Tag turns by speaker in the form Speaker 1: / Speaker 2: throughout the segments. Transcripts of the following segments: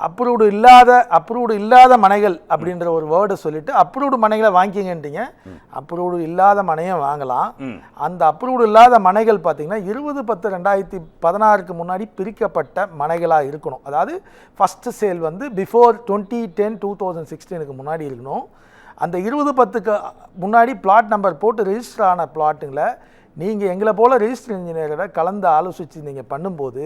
Speaker 1: Approved இல்லாத மனைகள் அப்படின்ற ஒரு வேர்டை சொல்லிட்டு அப்ரூவ்டு மனைகளை வாங்கிங்கன்றீங்க. அப்ரூவ்டு இல்லாத மனையும் வாங்கலாம். அந்த அப்ரூவ்டு இல்லாத மனைகள் பார்த்தீங்கன்னா 20/10/2016 முன்னாடி பிரிக்கப்பட்ட மனைகளாக இருக்கணும். அதாவது ஃபஸ்ட்டு சேல் வந்து பிஃபோர் 2010-2016 முன்னாடி இருக்கணும். அந்த 20/10க்கு முன்னாடி பிளாட் நம்பர் போட்டு ரெஜிஸ்டர் ஆன பிளாட்டுங்களை நீங்கள் எங்களை போல் ரெஜிஸ்டர் இன்ஜினியரோட கலந்து ஆலோசித்து நீங்கள் பண்ணும்போது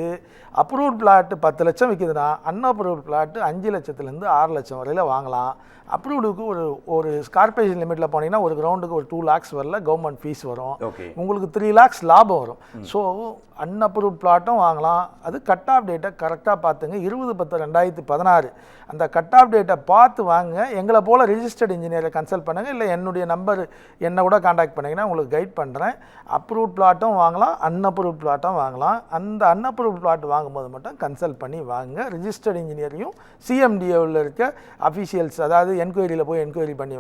Speaker 1: அப்ரூவ்ட் பிளாட்டு 10 லட்சம் விற்கிதுன்னா அன்அப்ரூவ்ட் பிளாட்டு 5 லட்சத்துலேருந்து 6 லட்சம் வரையில் வாங்கலாம். அப்ரூவ்டுக்கு ஒரு கார்பரேஷன் லிமிட்டில் போனீங்கன்னா ஒரு கிரவுண்டுக்கு ஒரு 2 lakhs வரல, கவர்மெண்ட் ஃபீஸ் வரும், உங்களுக்கு 3 lakhs லாபம் வரும். ஸோ அன்அப்ரூவ்ட் பிளாட்டும் வாங்கலாம். அது கட் ஆஃப் டேட்டை கரெக்டாக பார்த்துங்க. 20/10/2016 அந்த கட் ஆஃப் டேட்டை பார்த்து வாங்குங்க. எங்களை போல் ரெஜிஸ்டர்ட் இன்ஜினியரை கன்சல்ட் பண்ணுங்கள், இல்லை என்னுடைய நம்பர் என்னை கூட கான்டாக்ட் பண்ணிங்கன்னா உங்களுக்கு கைட் பண்ணுறேன். அப்ரூவ்ட் பிளாட்டும் வாங்கலாம், அன்அப்ரூவ்ட் பிளாட்டும் வாங்கலாம். அந்த அன்அப்ரூவ்ட் பிளாட் வாங்கும்போது மட்டும் கன்சல்ட் பண்ணி வாங்குங்க. ரெஜிஸ்டர்ட் இன்ஜினியரையும் சிஎம்டிஏவில் இருக்க அஃபீஷியல்ஸ், அதாவது என்கொயரியில் போய் என்கொயரி பண்ணி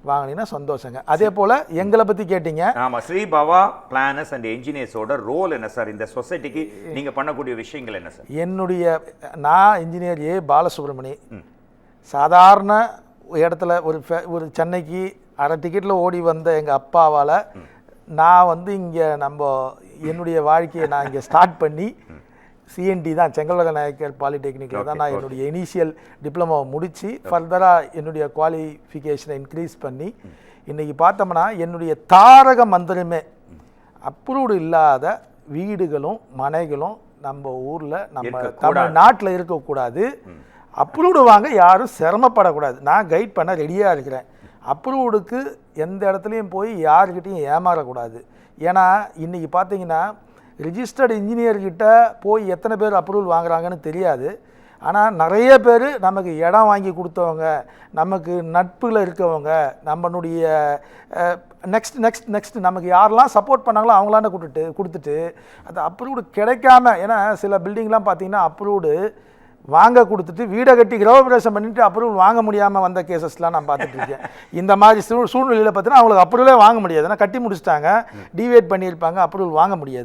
Speaker 1: வாங்கினீங்கன்னா சந்தோஷங்க. அதே போல் எங்களை பற்றி கேட்டீங்க.
Speaker 2: ஆமாம், ஸ்ரீ பவா பிளானர்ஸ் அண்ட் என்ஜினியர்ஸோட ரோல் என்ன சார்? இந்த சொசைட்டிக்கு நீங்கள் பண்ணக்கூடிய விஷயங்கள் என்ன சார்?
Speaker 1: நான் இன்ஜினியர் ஏ பாலசுப்ரமணி. சாதாரண இடத்துல ஒரு சென்னைக்கு அரை டிக்கெட்டில் ஓடி வந்த எங்கள் அப்பாவால் நான் வந்து இங்கே என்னுடைய வாழ்க்கையை நான் இங்கே ஸ்டார்ட் பண்ணி சிஎன்டி தான், செங்கல்வர நாயக்கர் பாலிடெக்னிக்கில் தான் நான் என்னுடைய இனிஷியல் டிப்ளமோவை முடித்து ஃபர்தராக என்னுடைய குவாலிஃபிகேஷனை இன்க்ரீஸ் பண்ணி இன்றைக்கி பார்த்தோம்னா என்னுடைய தாரக மந்திரமே அப்ரூவ்டு இல்லாத வீடுகளும் மனைகளும் நம்ம ஊரில் நம்ம தமிழ்நாட்டில் இருக்கக்கூடாது. அப்ரூவ்டு வாங்க யாரும் சிரமப்படக்கூடாது. நான் கைட் பண்ண ரெடியாக இருக்கிறேன். அப்ரூவ்டுக்கு எந்த இடத்துலையும் போய் யாருக்கிட்டையும் ஏமாறக்கூடாது. ஏன்னா இன்றைக்கி பார்த்தீங்கன்னா ரிஜிஸ்டர்டு இன்ஜினியர்கிட்ட போய் எத்தனை பேர் அப்ரூவல் வாங்குறாங்கன்னு தெரியாது. ஆனால் நிறைய பேர் நமக்கு இடம் வாங்கி கொடுத்தவங்க, நமக்கு நட்பில் இருக்கவங்க, நம்மளுடைய நெக்ஸ்ட் நமக்கு யாரெல்லாம் சப்போர்ட் பண்ணாங்களோ அவங்களாண்ட கொடுத்துட்டு அது அப்ரூவ்டு கிடைக்காம, ஏன்னா சில பில்டிங்லாம் பார்த்தீங்கன்னா அப்ரூவ்டு வாங்க கொடுத்துட்டு வீடை கட்டி கிரகப்பிரவேசம் பண்ணிட்டு அப்ரூவல் வாங்க முடியாமல் வந்த கேசஸ்லாம் நான் பார்த்துட்டு இருக்கேன். இந்த மாதிரி சூழ்நிலையில் பார்த்தீங்கன்னா அவங்களுக்கு அப்ரூவலே வாங்க முடியாது. ஏன்னா கட்டி முடிச்சிட்டாங்க, டிவேட் பண்ணியிருப்பாங்க, அப்ரூவல் வாங்க முடியாது.